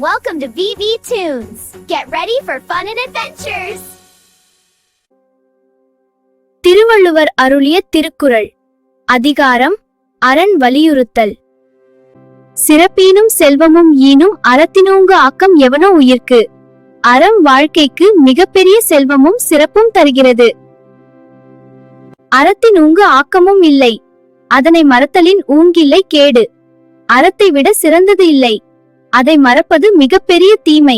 Welcome to VV Tunes. Get ready for fun and adventures. Thiruvalluvar அருளிய திருக்குறள். அதிகாரம் அரண் வலியுறுத்தல். சிறப்பீனும் செல்வமும் ஈனும் அறத்தினூங்கு ஆக்கம் எவனோ உயிர்க்கு. அறம் வாழ்க்கைக்கு மிகப்பெரிய செல்வமும் சிறப்பும் தருகிறது. அறத்தினூங்கு ஆக்கமும் இல்லை, அதனை மறத்தலின் ஊங்கில்லை கேடு. அறத்தை விட சிறந்தது இல்லை, அதை மறப்பது மிகப்பெரிய தீமை.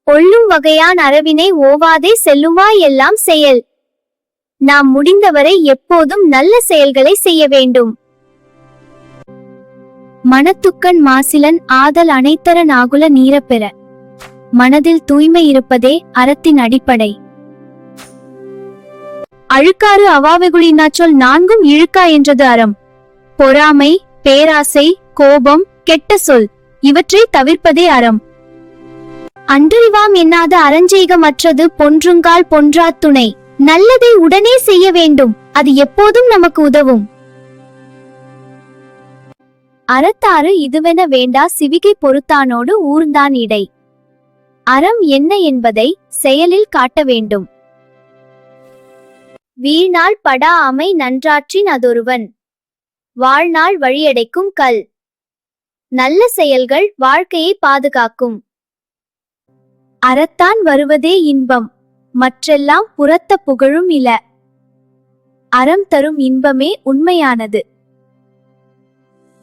ஒள்ளும் வகையான் அறவினை ஓவாதே செல்லுமா எல்லாம் செயல். நாம் முடிந்தவரை எப்போதும் நல்ல செயல்களை செய்ய வேண்டும். மனத்துக்கண் மாசிலன் ஆதல் அனைத்தர நாகுல நீரப்பெற. மனதில் தூய்மை இருப்பதே அறத்தின் அடிப்படை. அழுக்காறு அவாவெகுளினாச்சொல் நான்கும் இழுக்கா என்றது அறம். பொறாமை, பேராசை, கோபம், கெட்ட சொல் இவற்றை தவிர்ப்பதே அறம். அன்றறிவாம் எண்ணாத அறஞ்செய்க மற்றது பொன்றுங்கால் பொன்றா துணை. நல்லதை உடனே செய்ய வேண்டும், அது எப்போதும் நமக்கு உதவும். அறத்தாறு இதுவென வேண்டா சிவிகை பொறுத்தானோடு ஊர்ந்தான் இடை. அறம் என்ன என்பதை செயலில் காட்ட வேண்டும். வீழ்நாள் படா அமை நன்றாற்றின் அதொருவன். வாழ்நாள் வழியடைக்கும் கல். நல்ல செயல்கள் வாழ்க்கையை பாதுகாக்கும். அறத்தான் வருவதே இன்பம், மற்றெல்லாம் புறத்த புகழும் இல. அறம் தரும் இன்பமே உண்மையானது.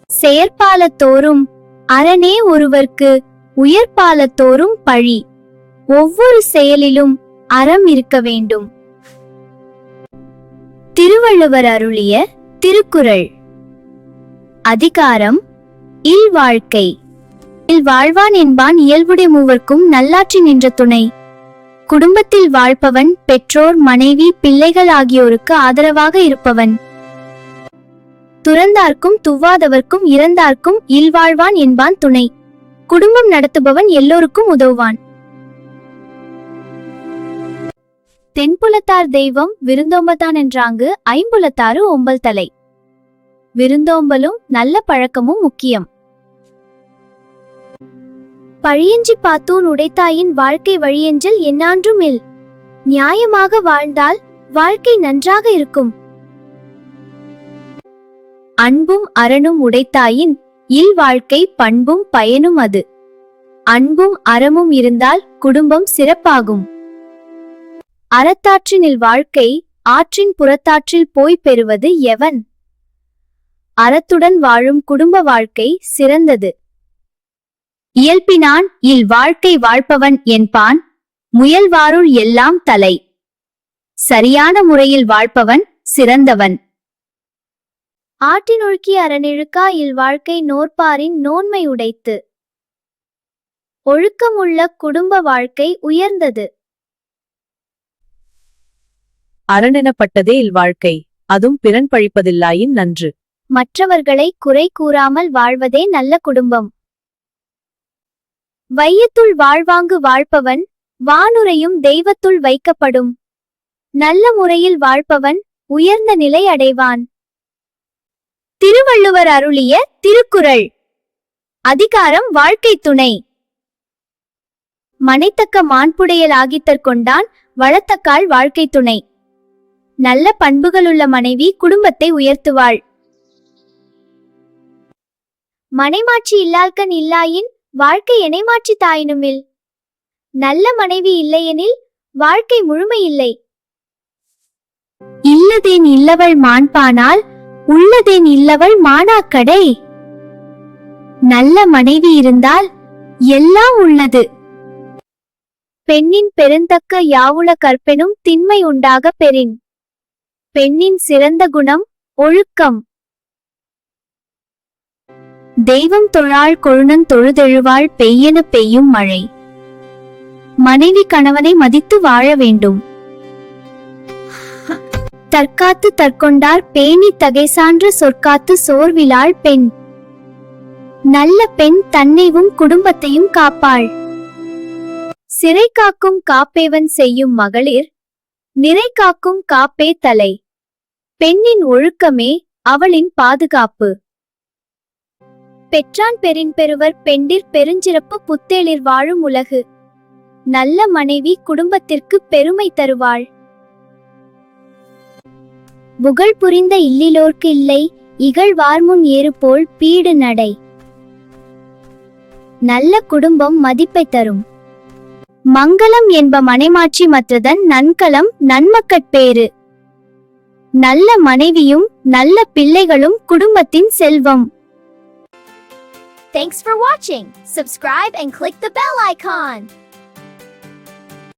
செயற்பாலத்தோறும் அரணே ஒருவர்க்கு, உயர்பாலத்தோறும் பழி. ஒவ்வொரு செயலிலும் அறம் இருக்க வேண்டும். திருவள்ளுவர் அருளிய திருக்குறள். அதிகாரம் இல்வாழ்க்கை. இல்வாழ்வான் என்பான் இயல்புடை மூவர்க்கும் நல்லாற்றி நின்ற துணை. குடும்பத்தில் வாழ்பவன் பெற்றோர், மனைவி, பிள்ளைகள் ஆகியோருக்கு ஆதரவாக இருப்பவன். துறந்தார்க்கும் துவாதவர்க்கும் இறந்தார்க்கும் இல்வாழ்வான் என்பான் துணை. குடும்பம் நடத்துபவன் எல்லோருக்கும் உதவுவான். தென்புலத்தார் தெய்வம் விருந்தோம்பத்தான் என்றாங்கு ஐம்புலத்தாறு ஓம்பல் தலை. விருந்தோம்பலும் நல்ல பழக்கமும் முக்கியம். பழியஞ்சி பாத்தூன் உடைத்தாயின் வாழ்க்கை வழியெஞ்சல் என்னான்றும் இல். நியாயமாக வாழ்ந்தால் வாழ்க்கை நன்றாக இருக்கும். அன்பும் அறனும் உடைத்தாயின் இல் வாழ்க்கை பண்பும் பயனும் அது. அன்பும் அறமும் இருந்தால் குடும்பம் சிறப்பாகும். அறத்தாற்றினில் வாழ்க்கை, ஆற்றின் புறத்தாற்றில் போய் பெறுவது எவன்? அறத்துடன் வாழும் குடும்ப வாழ்க்கை சிறந்தது. இயல்பினான் இல் வாழ்க்கை வாழ்பவன் என்பான் முயல்வாருள் எல்லாம் தலை. சரியான முறையில் வாழ்பவன் சிறந்தவன். ஆற்றினொழுக்கி அறனிழுக்கா இல் வாழ்க்கை நோற்பாரின் நோன்மை உடைத்து. ஒழுக்கமுள்ள குடும்ப வாழ்க்கை உயர்ந்தது. அரணெனப்பட்டதே இல்வாழ்க்கை, அதும் பிறன் பழிப்பதில்லாயின் நன்று. மற்றவர்களை குறை கூறாமல் வாழ்வதே நல்ல குடும்பம். வையத்துள் வாழ்வாங்கு வாழ்பவன் வானுரையும் தெய்வத்துள் வைக்கப்படும். நல்ல முறையில் வாழ்பவன் உயர்ந்த நிலை அடைவான். திருவள்ளுவர் அருளிய திருக்குறள். அதிகாரம் வாழ்க்கை துணை. மனைத்தக்க மாண்புடையல் ஆகித்தற்கொண்டான் வளத்தக்கால் வாழ்க்கை துணை. நல்ல பண்புகளுள்ள மனைவி குடும்பத்தை உயர்த்துவாள். மனைமாட்சி இல்லாள்கண் இல்லாயின் வாழ்க்கை எனைமாட்சி தாயினுமில். நல்ல மனைவி இல்லையெனில் வாழ்க்கை முழுமை இல்லை. இல்லதேன் இல்லவள் மாண்பானால் உள்ளதேன் இல்லவள் மானாக்கடை. நல்ல மனைவி இருந்தால் எல்லாம் உள்ளது. பெண்ணின் பெருந்தக்க யாவுள கற்பெனும் திண்மை உண்டாக பெறின். பெண்ணின் சிறந்த குணம் ஒழுக்கம். தெய்வம் தொழாள் கொழுநன் தொழுதெழுவாள் பெய்யென பெய்யும் மழை. மனைவி கணவனை மதித்து வாழ வேண்டும். தற்காத்து தற்கொண்டார் பேணி தகை சான்ற சொற்காத்து சோர்விலாள் பெண். நல்ல பெண் தன்னையும் குடும்பத்தையும் காப்பாள். சிறை காக்கும் காப்பேவன் செய்யும் மகளிர் நிறை காக்கும் காப்பே தலை. பெண்ணின் ஒழுக்கமே அவளின் பாதுகாப்பு. பெற்றான் பெறின் பெறுவர் பெண்டிர் பெருஞ்சிறப்பு புத்தேளிர் வாழும் உலகு. நல்ல மனைவி குடும்பத்திற்கு பெருமை தருவாள். புகழ் புரிந்த இல்லிலோர்க்கு இல்லை, இகழ் வார்முன் ஏறு போல் பீடு நடை. நல்ல குடும்பம் மதிப்பை தரும். மங்களம் என்ப மனைமாட்சி மற்றதன் நன்கலம் நன்மக்கட்பேறு. நல்ல மனைவியும் நல்ல பிள்ளைகளும் குடும்பத்தின் செல்வம். Thanks for watching. Subscribe and click the bell icon.